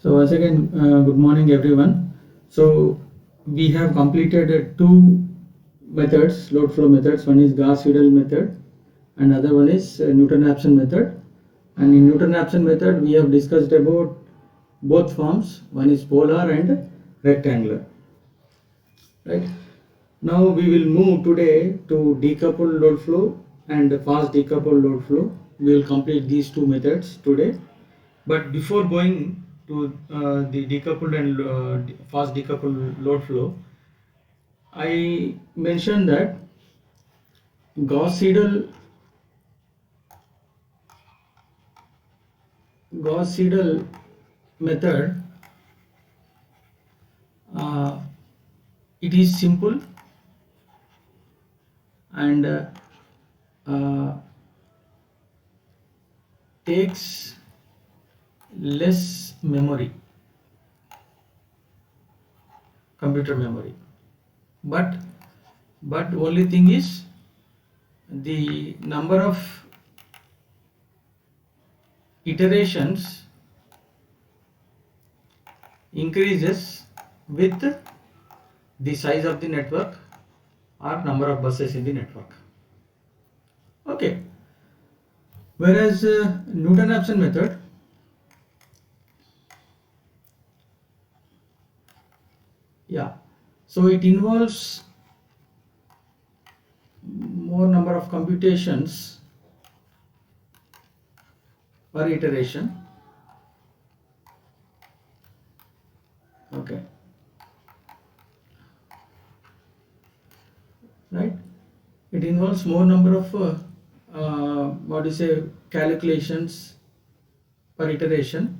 So once again, good morning everyone. So we have completed two methods, load flow methods. One is Gauss-Seidel method and other one is Newton-Raphson method. And in Newton-Raphson method, we have discussed about both forms. One is polar and rectangular. Right. Now we will move today to decoupled load flow and fast decoupled load flow. We will complete these two methods today. But before going to the decoupled and fast decoupled load flow, I mentioned that Gauss-Seidel method, uh, it is simple and uh, takes less memory, computer memory, but only thing is the number of iterations increases with the size of the network or number of buses in the network. Okay. Whereas Newton-Raphson method, so it involves more number of computations per iteration. Okay. Right. It involves more number of calculations per iteration,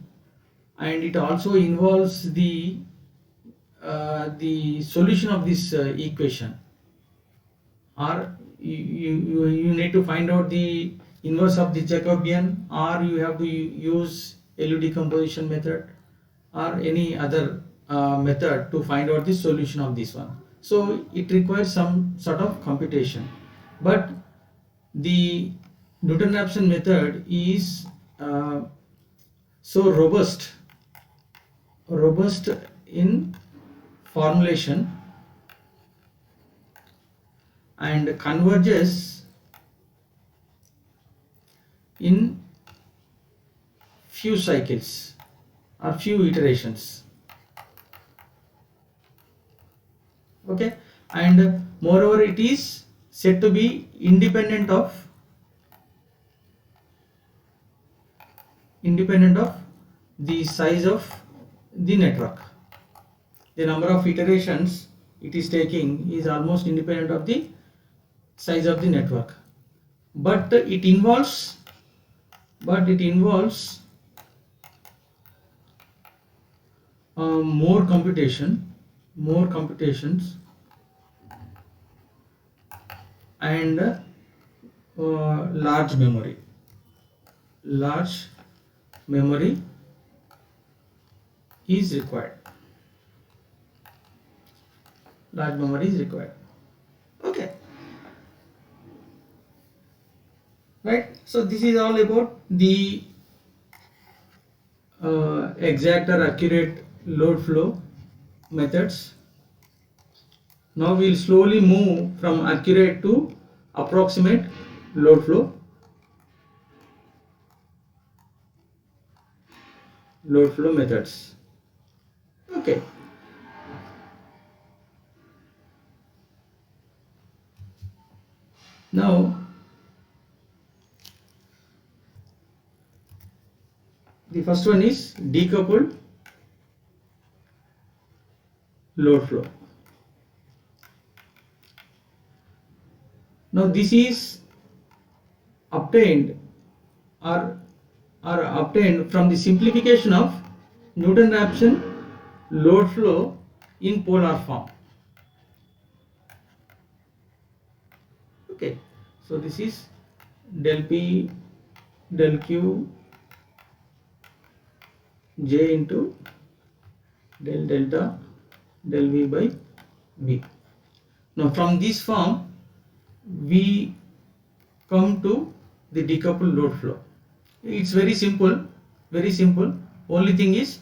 and it also involves the solution of this equation, or you need to find out the inverse of the Jacobian, or you have to use LU decomposition method or any other method to find out the solution of this one. So it requires some sort of computation, but the Newton-Raphson method is so robust in formulation and converges in few cycles or few iterations. Okay, and moreover it is said to be independent of the size of the network. The number of iterations it is taking is almost independent of the size of the network, but it involves more computations and large memory is required. Okay. Right. So this is all about the exact or accurate load flow methods. Now we will slowly move from accurate to approximate load flow methods. Okay. Now the first one is decoupled load flow. Now this is obtained from the simplification of Newton-Raphson load flow in polar form. Okay, so this is del P del Q J into del delta del V by V. Now from this form we come to the decoupled load flow. It's very simple. Only thing is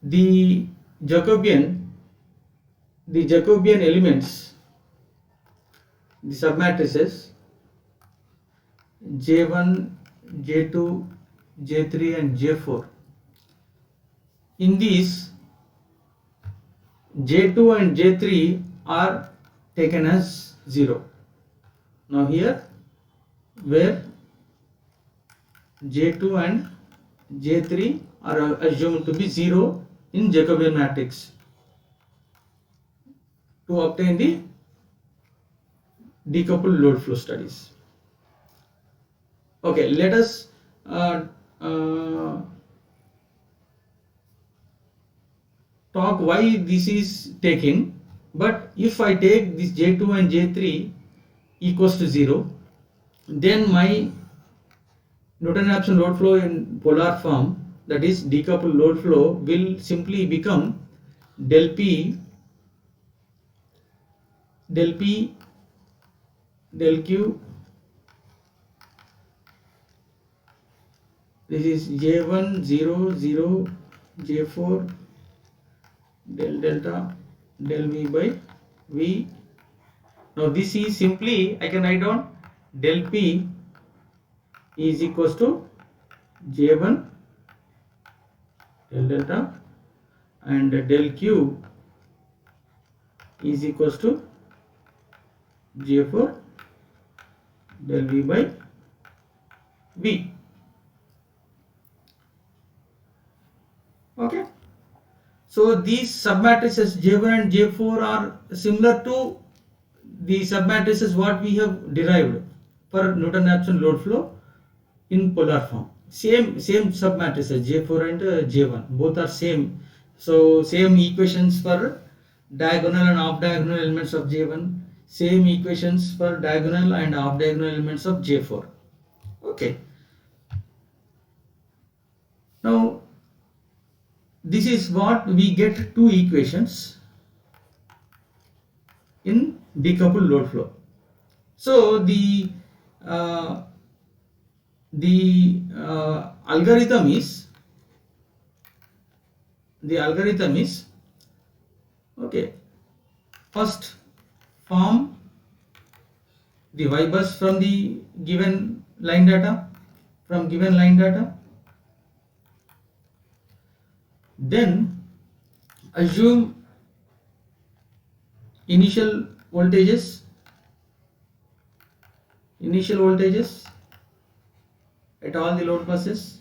the Jacobian elements, the submatrices J1, J2, J3 and J4. In these, J2 and J3 are taken as 0. Now here, where J2 and J3 are assumed to be 0 in Jacobian matrix to obtain the decoupled load flow studies. Okay, let us talk why this is taken. But if I take this J2 and J3 equals to 0, then my Newton-Raphson load flow in polar form, that is decoupled load flow, will simply become del P del Q. This is J1 0 0 J4 del delta del V by V. Now this is simply, I can write down del P is equals to J1 del delta and del Q is equals to J4 del V by V. Okay. So these submatrices J1 and J4 are similar to the submatrices what we have derived for Newton-Raphson load flow in polar form. Same submatrices J4 and J1, both are same. So same equations for diagonal and off diagonal elements of J1, same equations for diagonal and off diagonal elements of J4. Okay. Now this is what we get two equations in decoupled load flow. So the algorithm is okay. First, form the Y bus from the given line data, then assume initial voltages at all the load buses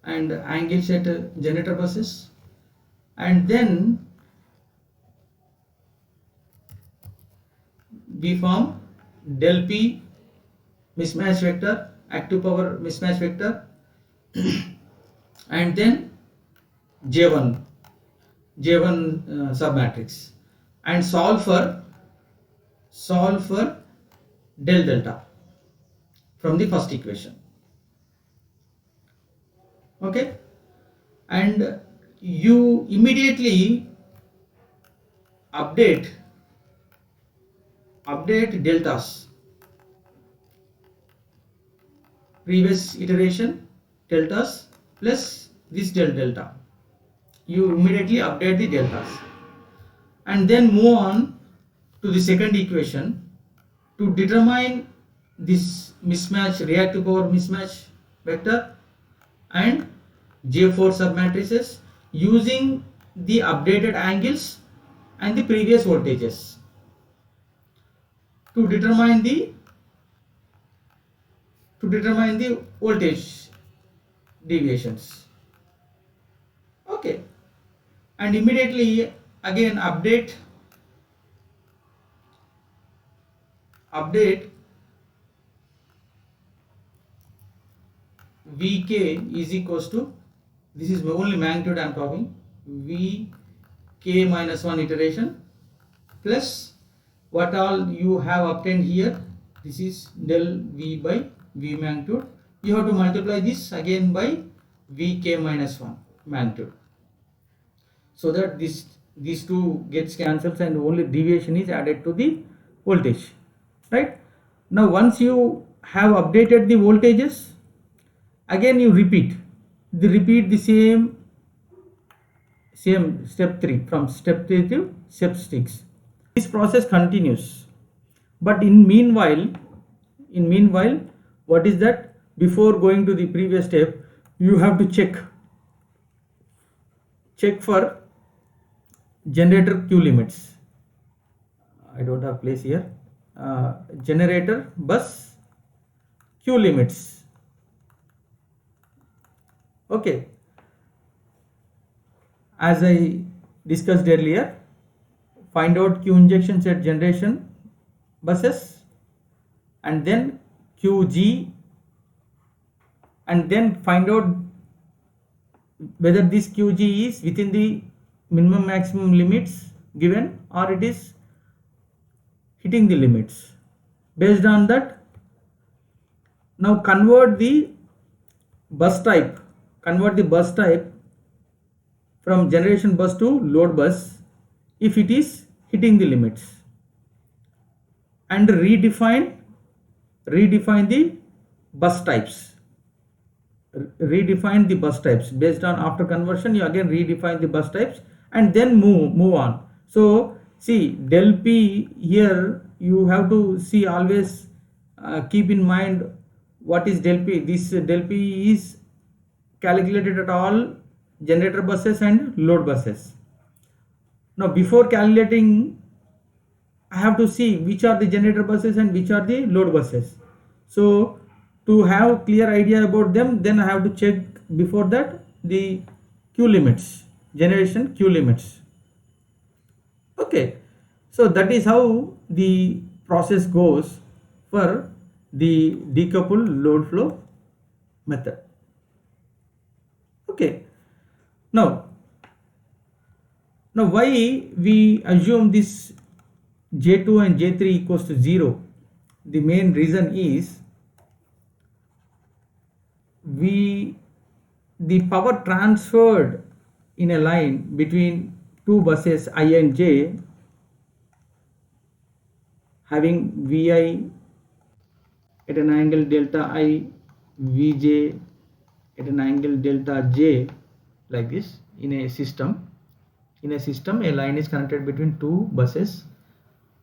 and angles at generator buses, and then we form del P mismatch vector, active power mismatch vector and then J1 submatrix, and solve for del delta from the first equation. Okay, and you immediately update deltas, previous iteration deltas plus this del delta. You immediately update the deltas and then move on to the second equation to determine this mismatch, reactive power mismatch vector and J4 submatrices using the updated angles and the previous voltages to determine the voltage deviations. Okay, and immediately again update Vk is equals to, this is only magnitude I am talking, Vk minus 1 iteration plus what all you have obtained here, this is del V by V magnitude. You have to multiply this again by Vk minus 1 magnitude, so that these two gets cancelled and only deviation is added to the voltage, right? Now once you have updated the voltages, again you repeat the same same step 3, from step 3 to step 6. This process continues, but in meanwhile, what is that? Before going to the previous step, you have to check for generator Q limits. I don't have place here. Generator bus Q limits. Okay, as I discussed earlier, find out Q injections at generation buses, and then QG, and then find out whether this QG is within the minimum maximum limits given or it is hitting the limits. Based on that, now convert the bus type from generation bus to load bus if it is hitting the limits, and redefine the bus types. Redefine the bus types based on, after conversion you again redefine the bus types and then move on. So see, del P here you have to see, always keep in mind what is del P. This del P is calculated at all generator buses and load buses. Now before calculating, I have to see which are the generator buses and which are the load buses. So to have clear idea about them, then I have to check before that the Q limits, generation Q limits. Okay, so that is how the process goes for the decoupled load flow method. Okay, now why we assume this J2 and J3 equals to 0? The main reason is the power transferred in a line between two buses I and J having Vi at an angle delta I, Vj at an angle delta J, like this. In a system, a line is connected between two buses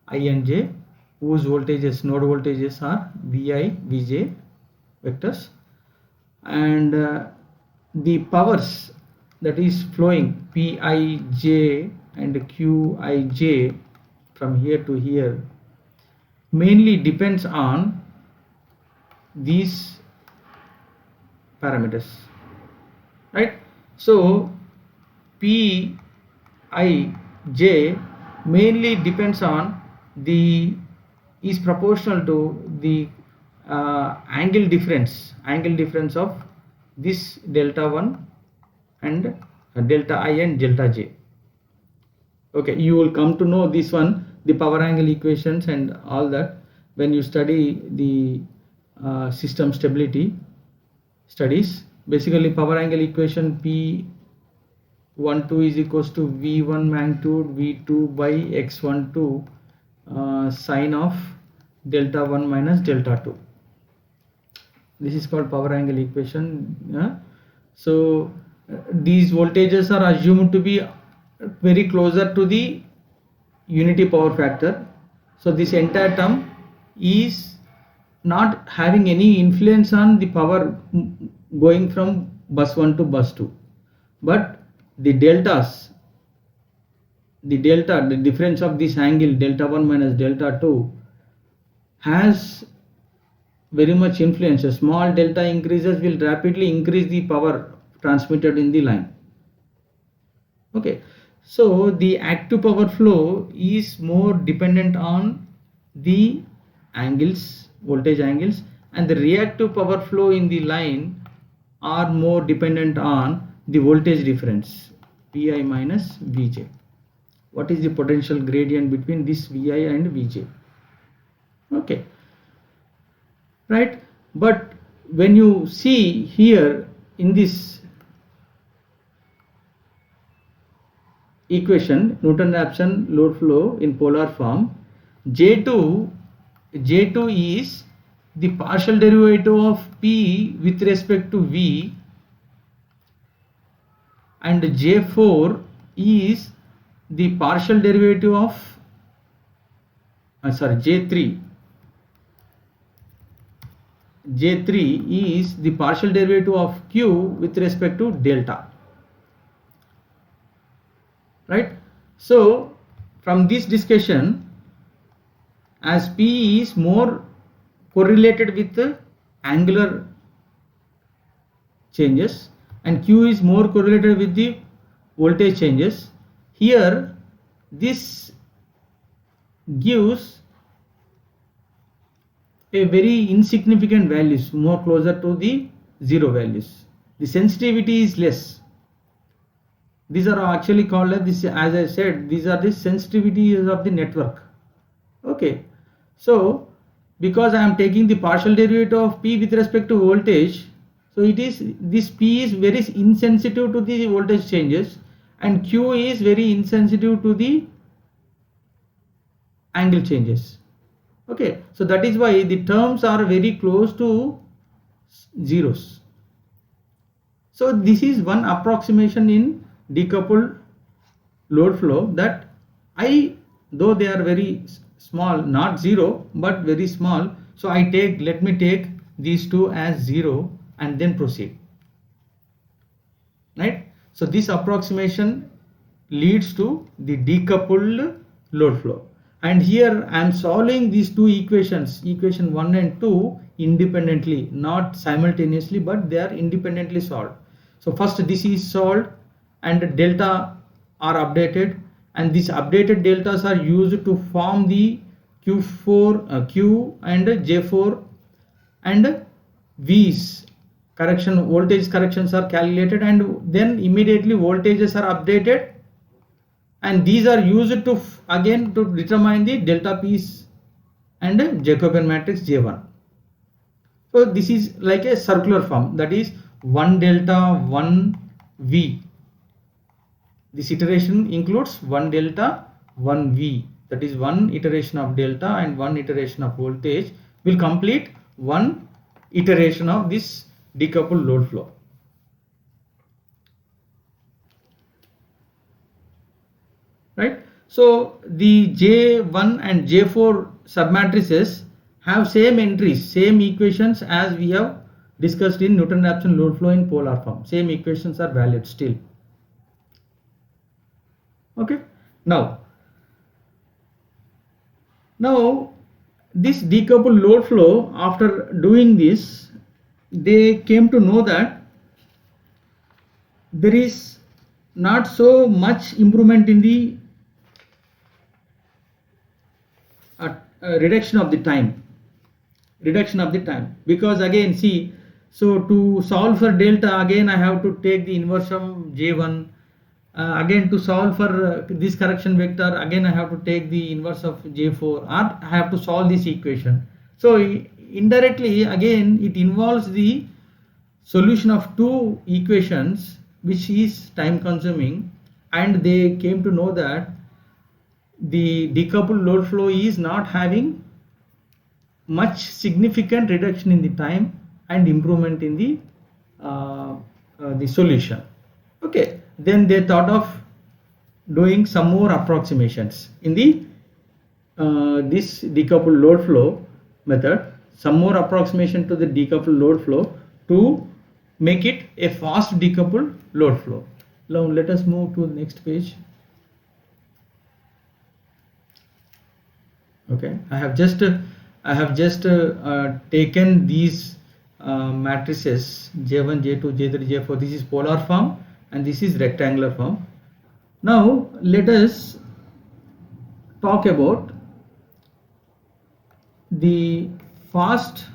I and J whose voltages, node voltages are Vi, Vj vectors, and the powers that is flowing Pij and Qij from here to here mainly depends on these parameters, right? So Pij mainly depends on is proportional to the angle difference of this delta 1 and delta I and delta J. Okay, you will come to know this one, the power angle equations and all that, when you study the system stability studies. Basically, power angle equation P12 is equals to V1 magnitude V2 by X12 sine of delta 1 minus delta 2. This is called power angle equation. So these voltages are assumed to be very closer to the unity power factor. So this entire term is not having any influence on the power going from bus 1 to bus 2, but the deltas, the difference of this angle delta 1 minus delta 2 has very much influence. A small delta increases will rapidly increase the power transmitted in the line. Okay, so the active power flow is more dependent on the angles, voltage angles, and the reactive power flow in the line are more dependent on the voltage difference Vi minus Vj. What is the potential gradient between this Vi and Vj? Okay, right? But when you see here in this equation, Newton-Raphson load flow in polar form, J2 is the partial derivative of P with respect to V, and J4 is the partial derivative of J3 is the partial derivative of Q with respect to delta, right? So from this discussion, as P is more correlated with the angular changes and Q is more correlated with the voltage changes, here this gives a very insignificant values, more closer to the zero values. The sensitivity is less. These are actually called as this, as I said, these are the sensitivities of the network. Okay, so because I am taking the partial derivative of P with respect to voltage, so it is, this P is very insensitive to the voltage changes and Q is very insensitive to the angle changes. Okay, so that is why the terms are very close to zeros. So this is one approximation in decoupled load flow, that though they are very small, not zero but very small, so let me take these two as 0 and then proceed, right? So this approximation leads to the decoupled load flow, and here I am solving these two equations, equation 1 and 2, independently, not simultaneously, but they are independently solved. So first this is solved and delta are updated, and these updated deltas are used to form the Q4, Q and J4 and V's voltage corrections are calculated, and then immediately voltages are updated, and these are used to again to determine the delta P's and Jacobian matrix J1. So this is like a circular form, that is 1 delta 1 V. This iteration includes 1 delta 1 V, that is one iteration of delta and one iteration of voltage will complete one iteration of this decoupled load flow. Right? So the J1 and J4 submatrices have same entries, same equations as we have discussed in Newton-Raphson load flow in polar form. Same equations are valid still. Okay. Now this decoupled load flow, after doing this, they came to know that there is not so much improvement in the reduction of the time, because again see, so to solve for delta, again I have to take the inverse of J1, again to solve for this correction vector, again I have to take the inverse of J4, or I have to solve this equation. So indirectly again it involves the solution of two equations, which is time consuming, and they came to know that the decoupled load flow is not having much significant reduction in the time and improvement in the solution. Okay, then they thought of doing some more approximations in the this decoupled load flow method, some more approximation to the decoupled load flow to make it a fast decoupled load flow. Now let us move to the next page. Okay, I have just taken these matrices J1, J2, J3, J4. This is polar form and this is rectangular form. Now let us talk about the fast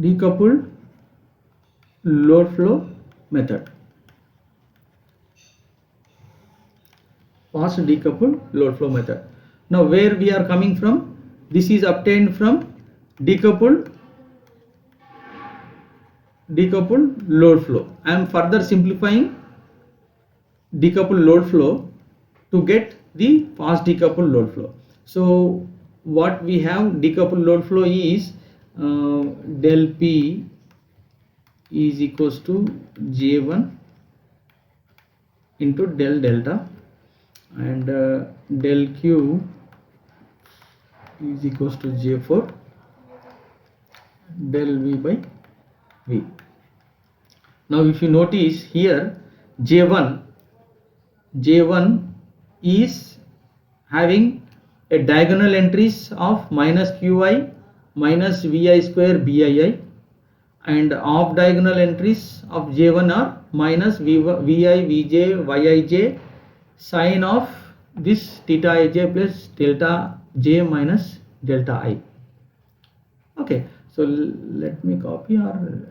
decoupled load flow method. Fast decoupled load flow method. Now where we are coming from, this is obtained from decoupled load flow. I am further simplifying decoupled load flow to get the fast decoupled load flow. So what we have, decoupled load flow is del P is equals to J1 into del delta, and del q is equals to J4 del V by V. Now if you notice here, J1 is having a diagonal entries of minus Qi minus Vi square Bii, and off diagonal entries of J1 are minus Vi, Vj, Yij sine of this theta ij plus delta j minus delta I. Okay, so let me copy, or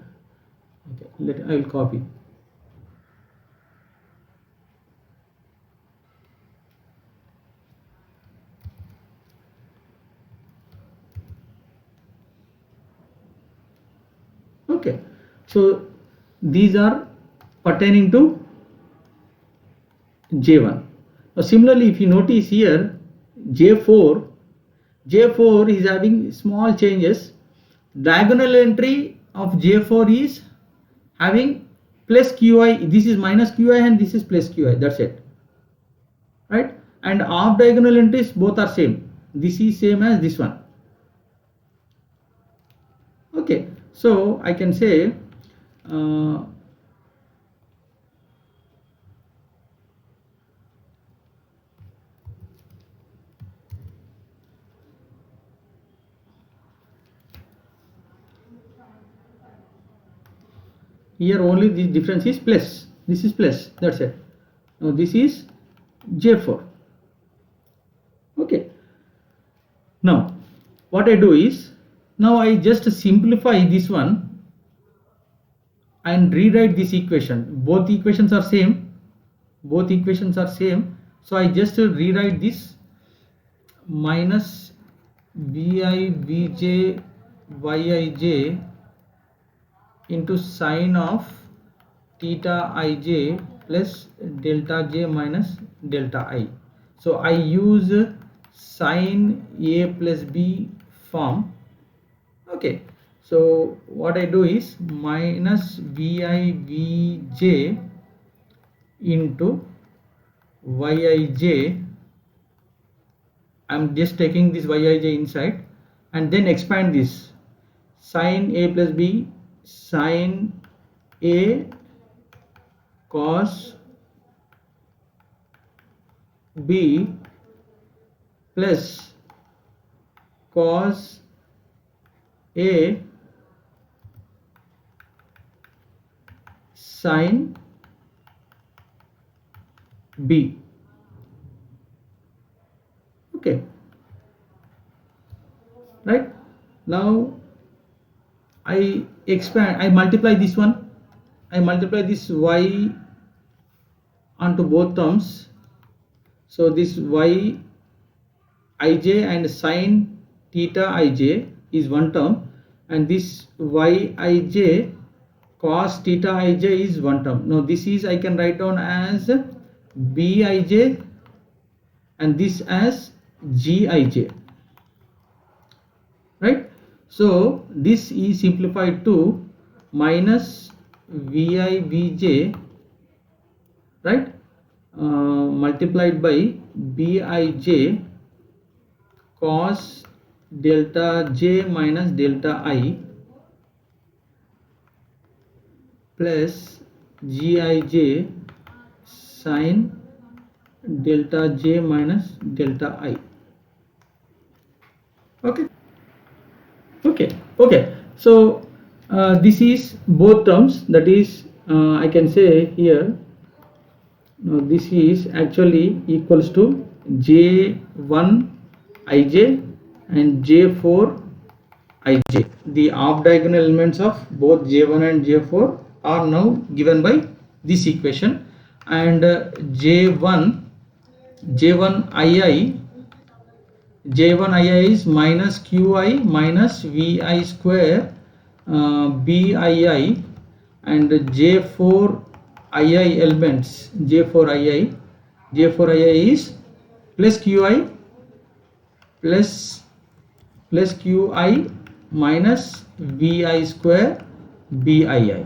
okay, I will copy. Okay, so these are pertaining to J1. Now similarly, if you notice here, J4 is having small changes. Diagonal entry of J4 is having plus Qi, this is minus Qi and this is plus Qi, that's it, right? And off diagonal entries both are same, this is same as this one. Okay, so I can say here only the difference is plus, this is plus, that's it. Now this is J4. Okay, now what I do is, now I just simplify this one and rewrite this equation. Both equations are same, so I just rewrite this minus Vi Vj Yij into sine of theta ij plus delta j minus delta I. So I use sine a plus b form. Okay, so what I do is minus Vi Vj into Yij, I'm just taking this Yij inside and then expand this sine a plus b sine a cos b plus cos a sine b. Okay, right? Now I expand, I multiply this one, I multiply this y onto both terms. So this y ij and sine theta ij is one term, and this y ij cos theta ij is one term. Now this is, I can write down as bij and this as gij, right? So this is simplified to minus Vi Vj, right, multiplied by Bij cos delta j minus delta I plus Gij sine delta j minus delta I. Okay, so this is both terms, that is I can say here, now this is actually equals to J1 Ij and J4 Ij. The off diagonal elements of both J1 and J4 are now given by this equation, and J1 Ii is minus Qi minus Vi square Bii, and J4 Ii elements, J4 Ii is plus Qi plus Qi minus Vi square Bii.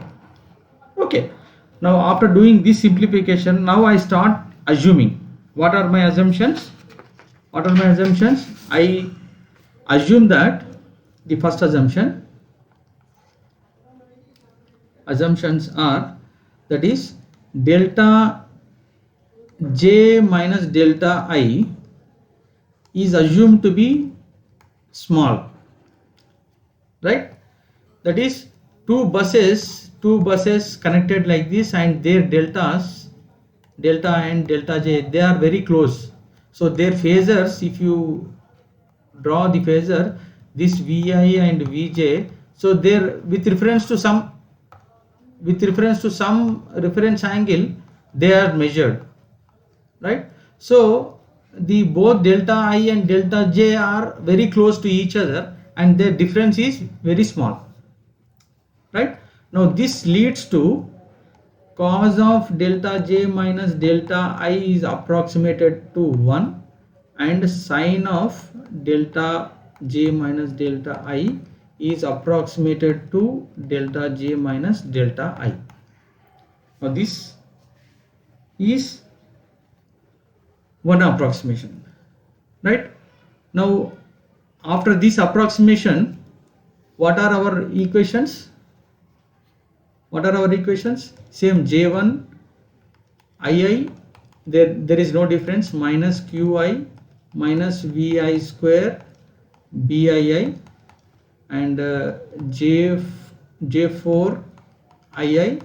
Okay, Now after doing this simplification, now I start assuming. What are my assumptions? What are my assumptions? I assume that the first assumptions are, that is, delta j minus delta I is assumed to be small, right? That is, two buses connected like this, and their deltas, delta and delta j, they are very close. So their phasors, if you draw the phasor, this vi and vj, so they're with reference to some reference angle, they are measured, right? So the both delta I and delta j are very close to each other, and their difference is very small, right? Now this leads to cos of delta j minus delta I is approximated to 1, and sine of delta j minus delta I is approximated to delta j minus delta I. Now this is one approximation, right? Now after this approximation, what are our equations? Same, j1 ii, there is no difference, minus qi minus vi square bii, and j4 ii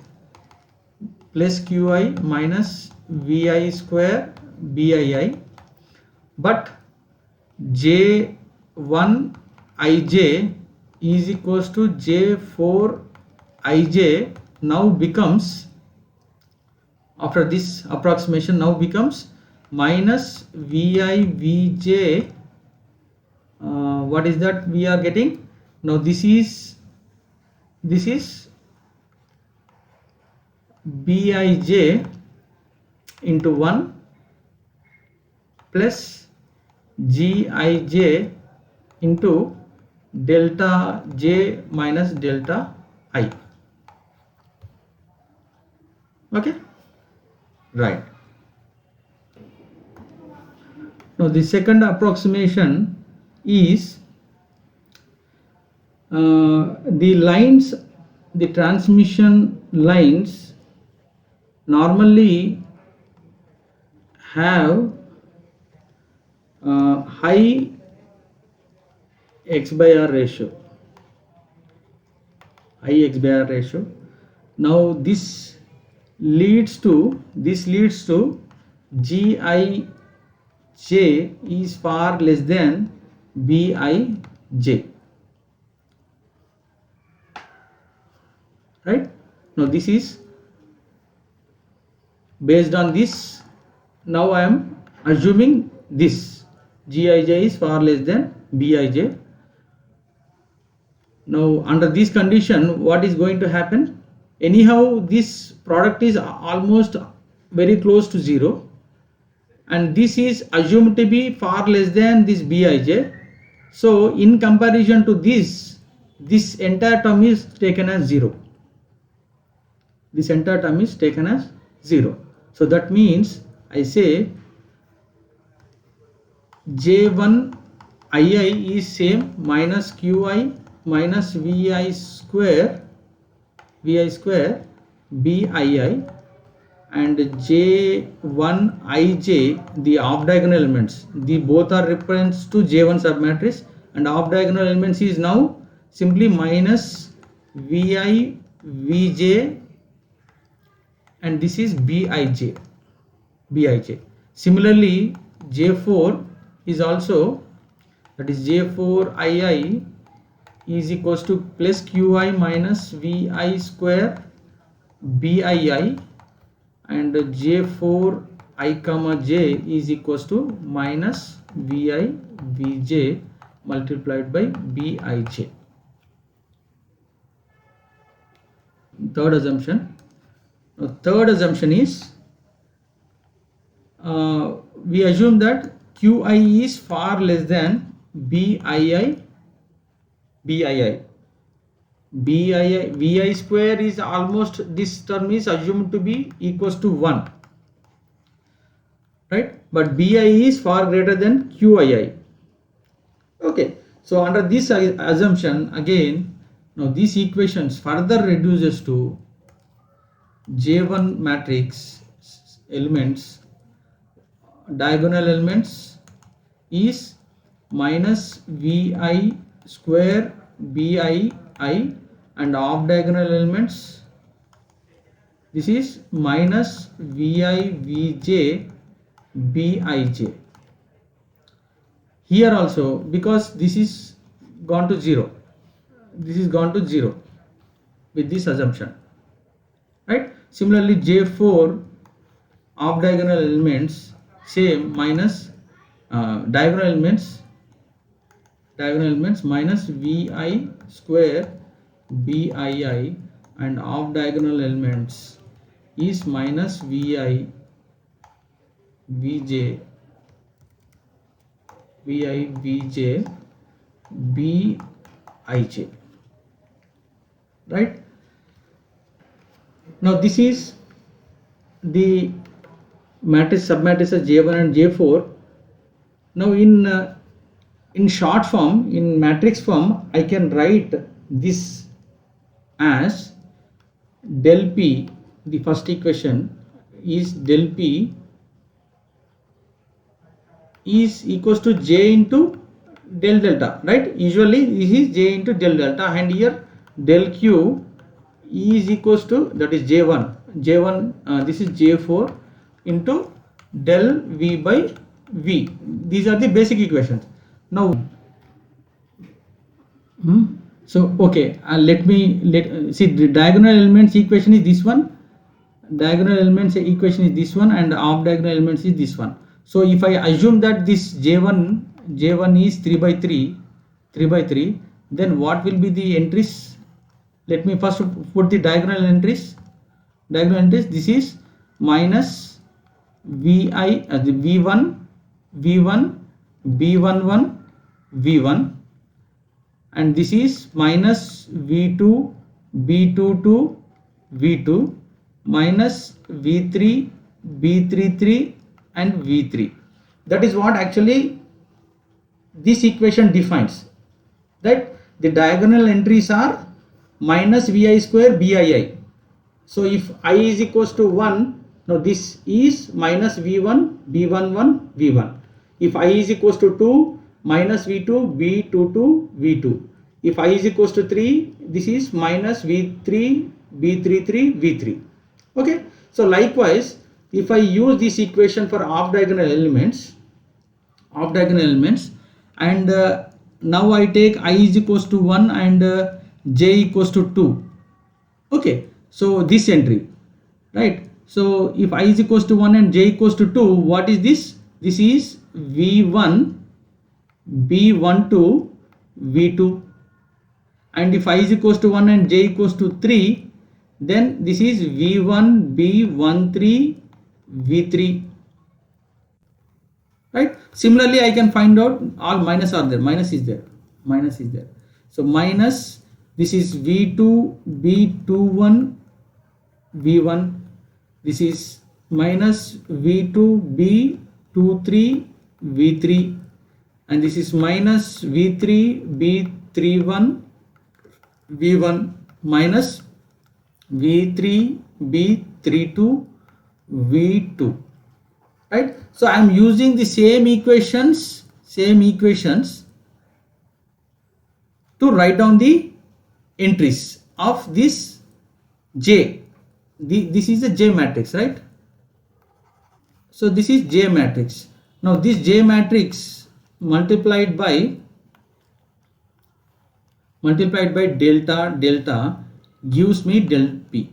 plus qi minus vi square bii, but j1 ij is equals to j4 ij now becomes, after this approximation, now becomes minus vi vj. What is that we are getting? Now this is bij into 1 plus gij into delta j minus delta I. Okay, right. Now the second approximation is the lines, the transmission lines normally have high x by r ratio. Now this leads to gij is far less than bij, right? Now this is based on this. Now I am assuming this gij is far less than bij. Now under this condition, what is going to happen? Anyhow, this product is almost very close to 0, and this is assumed to be far less than this bij. So in comparison to this entire term is taken as 0. So that means I say j1 ii is same, minus qi minus vi square bii, and j1 ij, the off diagonal elements, the both are reference to j1 submatrix, and off diagonal elements is now simply minus vi vj, and this is bij. Similarly, j4 is also, that is j4 ii is equals to plus qi minus vi square bii, and j4 I comma j is equals to minus vi vj multiplied by bij. Third assumption. Now third assumption is we assume that qi is far less than bii. Vi square is almost, this term is assumed to be equals to 1, right? But Bi is far greater than Qii. Okay, so under this assumption, again, now these equations further reduces to J1 matrix elements, diagonal elements is minus Vi square Bii, and off diagonal elements, this is minus Vi Vj Bij. Here also, because this is gone to 0, this is gone to 0 with this assumption, right? Similarly, J4 off diagonal elements, same, minus diagonal elements minus Vi square Bii, and off diagonal elements is minus Vi Vj Bij, right? Now this is the matrix, submatrices J1 and J4. Now in short form, in matrix form, I can write this as del P. The first equation is del P is equals to J into del delta, right? Usually this is J into del delta, and here del Q is equals to, that is J1, this is J4 into del V by V. These are the basic equations. Now so okay, let see, the diagonal elements equation is this one, diagonal elements equation is this one, and off diagonal elements is this one. So if I assume that this J1 is 3 by 3, then what will be the entries? Let me first put the diagonal entries. This is minus Vi, the V1 B11 V1, and this is minus V2 B22 V2, minus V3 B33 and V3. That is what actually this equation defines, that the diagonal entries are minus Vi square Bii. So if I is equals to 1, now this is minus V1 B11 V1. If I is equals to 2, minus V2 B22 V2. If I is equals to 3, this is minus V3 B33 V3. Okay, so likewise, if I use this equation for off diagonal elements, and now I take I is equals to 1 and J equals to 2. Okay, so this entry, right? So if I is equals to 1 and J equals to 2, what is this? This is V1 B12 V2. And if I is equals to 1 and J equals to 3, then this is V1 B13 V3, right? Similarly, I can find out all minus are there, minus is there. So minus, this is V2 B21 V1, this is minus V2 B23 V3, and this is minus V3 B31 V1 minus V3 B32 V2, right? So I am using the same equations to write down the entries of this J. This is a J matrix, right? So this is J matrix. Now this J matrix multiplied by delta gives me del P.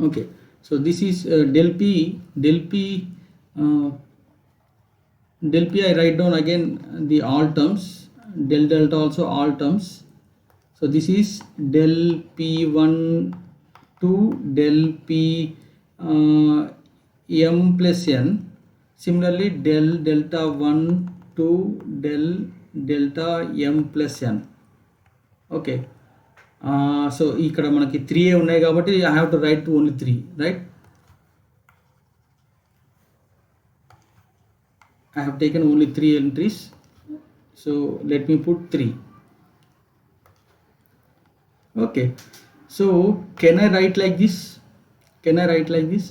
Okay, so this is del P. I write down again the all terms, del delta also all terms. So this is del P1 to del P m plus n. Similarly, del delta 1 to del delta m plus n. Okay, so ఇక్కడ మనకి 3 ఉన్నాయి కాబట్టి I have to write only 3, right? I have taken only 3 entries, so let me put 3. Okay, so can I write like this? Can I write like this?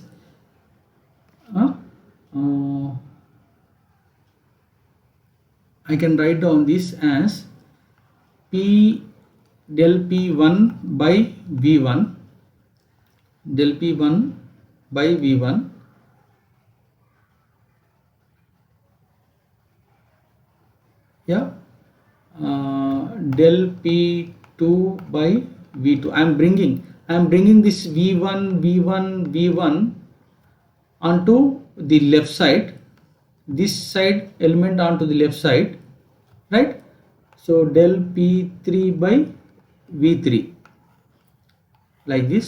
I can write down this as P del P1 by V1, del P1 by V1, yeah, del P2 by V2. I am bringing this V1 onto the left side, this side element onto the left side, right? So del P3 by V3, like this,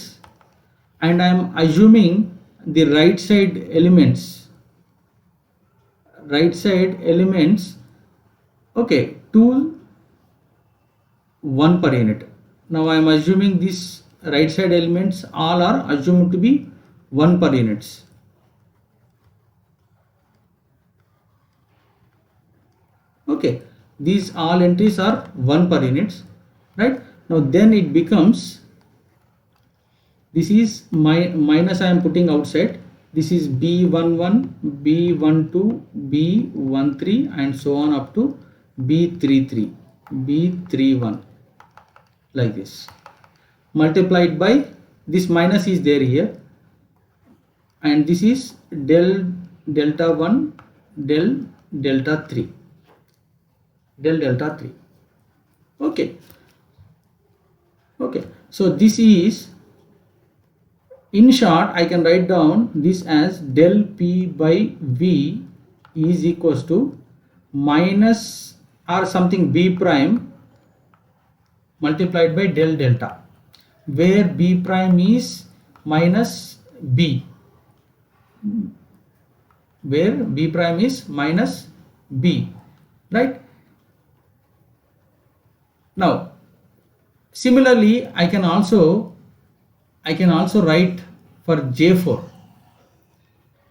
and I am assuming the right side elements, okay, 2 1 per unit. Now I am assuming these right side elements all are assumed to be 1 per units. Okay, these all entries are 1 per units, right? Now then it becomes, this is minus I am putting outside, this is B11, B12, B13 and so on up to B33, B31, like this, multiplied by this minus is there here, and this is delta 1, delta 3, delta 3. Okay, so this is, in short, I can write down this as del P by V is equals to minus or something B prime multiplied by del delta, where B prime is minus B, where B prime is minus B, right? Now similarly I can also write for J4.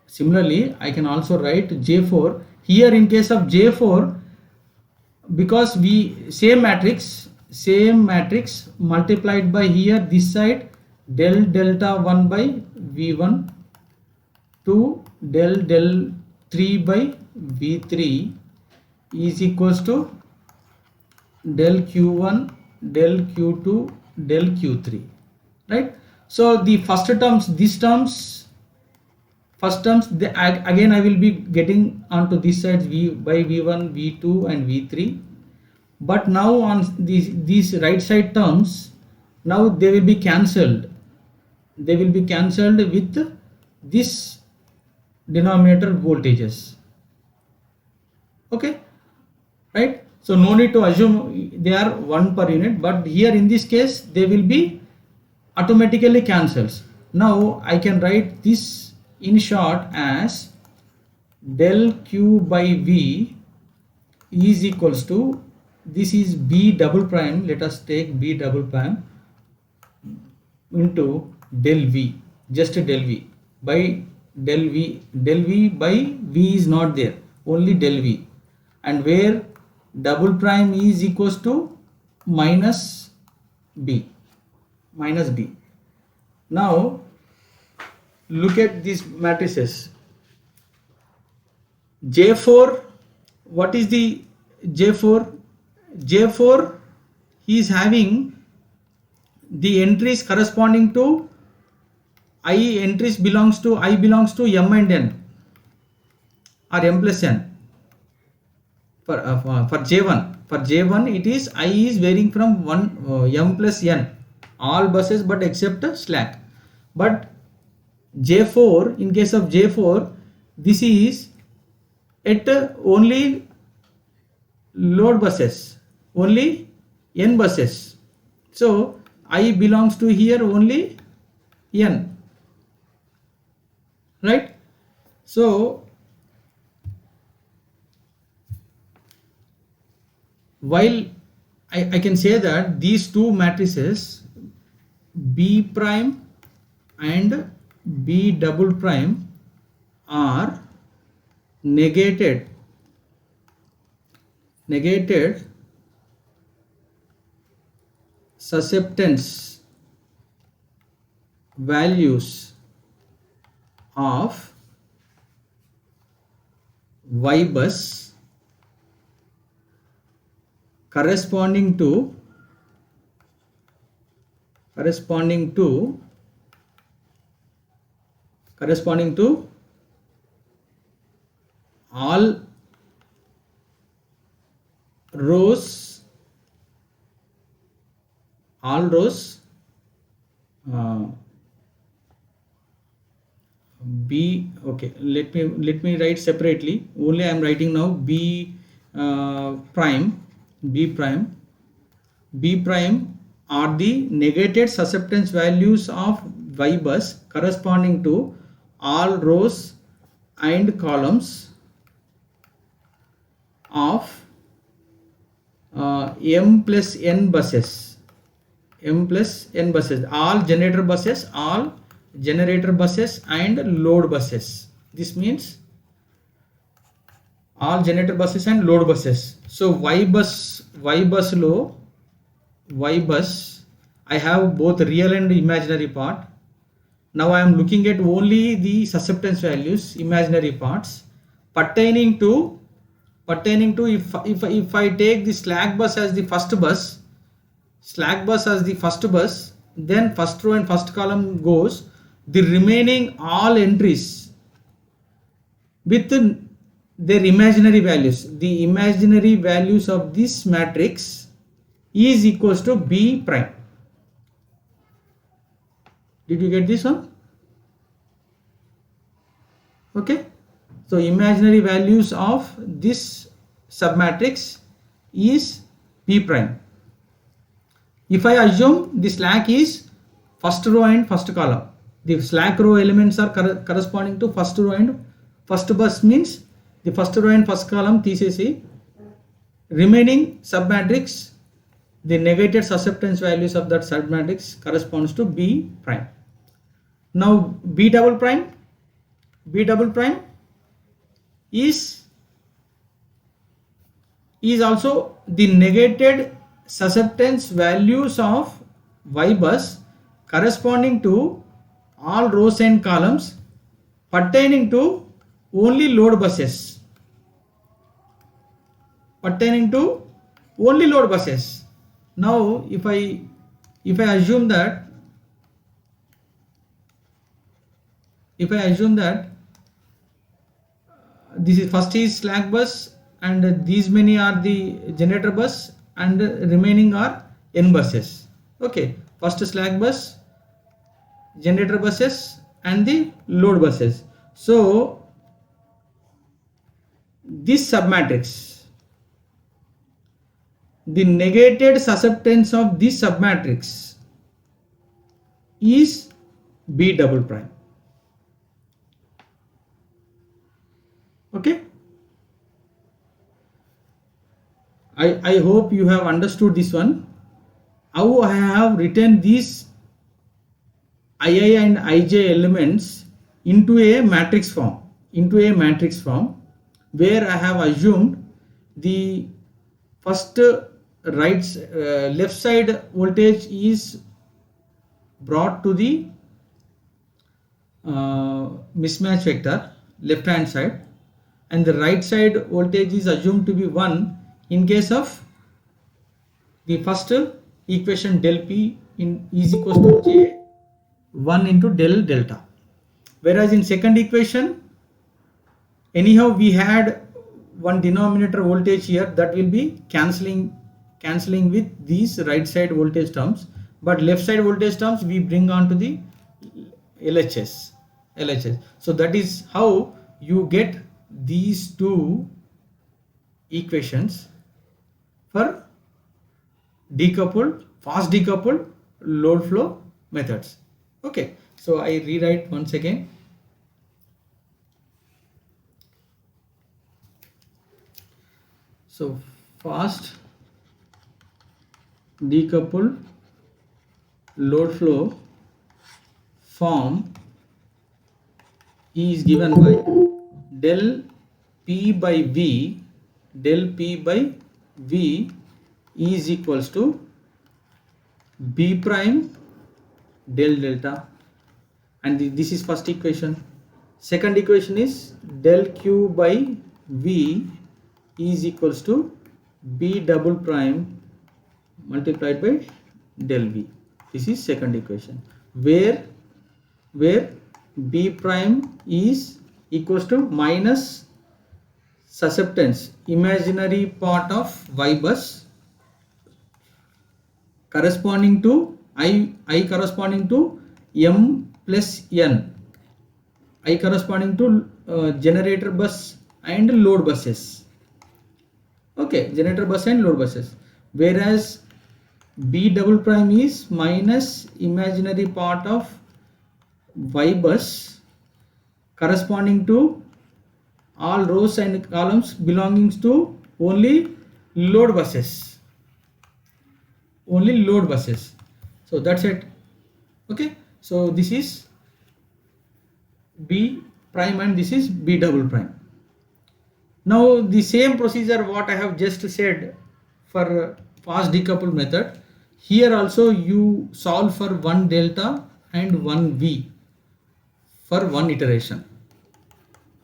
Similarly I can also write J4 here. In case of J4, because we same matrix multiplied by here this side del delta 1 by V1 to del 3 by V3 is equals to del Q1, del Q2, del Q3, right? So the first terms, again I will be getting onto this side V by V1, V2 and V3, but now on these right side terms, now they will be cancelled with this denominator voltages. Okay, right? So no need to assume they are 1 per unit, but here in this case they will be automatically cancels. Now I can write this in short as del Q by V is equals to, this is B double prime, let us take B double prime, into del V, just del V by del V by V is not there, only del V, and where double prime is equals to minus B. Now look at these matrices. J4, what is the J4? J4 is having the entries corresponding to I belongs to M and N or M plus N. For J1 it is I is varying from M plus N, all buses but except slack. But J4, in case of J4, this is at only load buses, only N buses, so I belongs to here only N, right? So while I can say that these two matrices B prime and B double prime are negated susceptance values of Y bus corresponding to all rows uh, B. Okay, let me write separately. Only I am writing now B prime. B prime are the negated susceptance values of Y bus corresponding to all rows and columns of M plus N buses. All generator buses and load buses. This means all generator buses and load buses. So Y bus I have both real and imaginary part. Now I am looking at only the susceptance values, imaginary parts, pertaining to if I take the slack bus as the first bus, then first row and first column goes, the remaining all entries with their imaginary values. The imaginary values of this matrix is equals to B prime. Did you get this one? Okay. So imaginary values of this submatrix is B prime. If I assume the slack is first row and first column, the slack row elements are corresponding to first row and first bus, means the first row and first column TCC, remaining submatrix, the negated susceptance values of that submatrix corresponds to B prime. Now B double prime is also the negated susceptance values of Y bus corresponding to all rows and columns pertaining to only load buses. Now if I assume that this is first is slack bus and these many are the generator bus and remaining are N buses. Okay, first slack bus, generator buses and the load buses. So this submatrix, the negated susceptance of this submatrix is B double prime. Okay, I hope you have understood this one. How I have written these II and Ij elements into a matrix form, where I have assumed the first left side voltage is brought to the mismatch vector, left hand side, and the right side voltage is assumed to be 1 in case of the first equation del P is equals to J 1 into del delta. Whereas in second equation, anyhow we had one denominator voltage here that will be cancelling with these right side voltage terms, but left side voltage terms we bring on to the LHS. So that is how you get these two equations for fast decoupled load flow methods. Okay, so I rewrite once again. So fast decoupled load flow form is given by del P by V, del P by V is equals to B prime del delta, and this is first equation. Second equation is del Q by V is equals to B double prime multiplied by del V. This is second equation, where B prime is equals to minus susceptance, imaginary part of Y bus, corresponding to I corresponding to M plus N, I corresponding to generator bus and load buses. Okay, generator bus and load buses, whereas B double prime is minus imaginary part of Y bus, corresponding to all rows and columns belonging to only load buses, only load buses. So that's it. Okay, so this is B prime and this is B double prime. Now the same procedure what I have just said for fast decoupled method, here also you solve for one delta and one V for one iteration.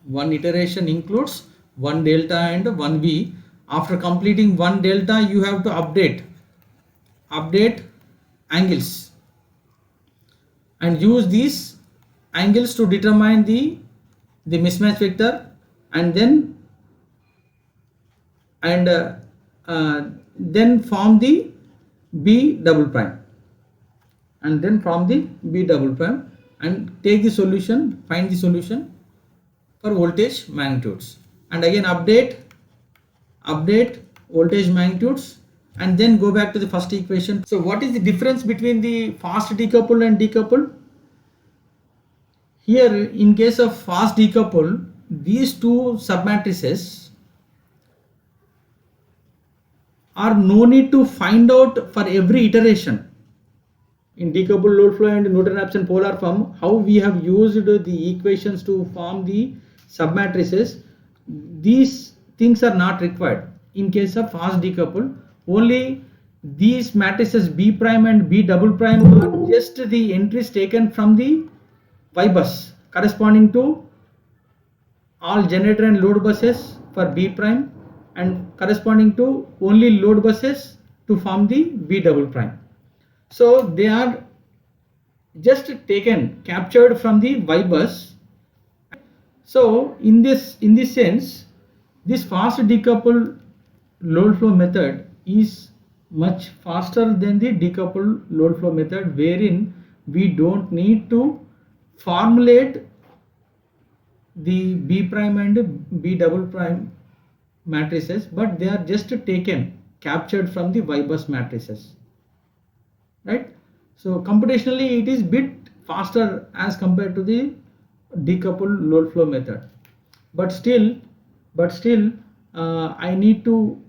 One iteration includes one delta and one V. After completing one delta, you have to update angles and use these angles to determine the mismatch vector, and then form the B double prime, and then form the B double prime and take the solution, find the solution for voltage magnitudes, and again update voltage magnitudes, and then go back to the first equation. So what is the difference between the fast decoupled and decoupled? Here in case of fast decoupled, these two submatrices are no need to find out for every iteration. In decoupled load flow and Newton-Raphson polar form, how we have used the equations to form the submatrices, these things are not required. In case of fast decoupled, only these matrices B prime and B double prime are just the entries taken from the Y bus, corresponding to all generator and load buses for B prime, and corresponding to only load buses to form the B double prime. So they are just captured from the Y bus. So in this sense, this fast decoupled load flow method is much faster than the decoupled load flow method, wherein we don't need to formulate the B prime and B double prime matrices, but they are just captured from the Y bus matrices, right? So computationally it is bit faster as compared to the decoupled load flow method, but still I need to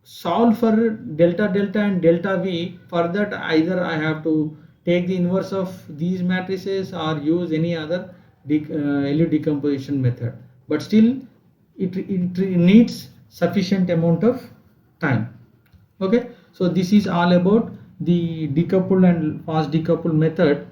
solve for delta and delta V. For that, either I have to take the inverse of these matrices or use any other LU decomposition method, but still it needs sufficient amount of time. Okay, so this is all about the decoupled and fast decoupled method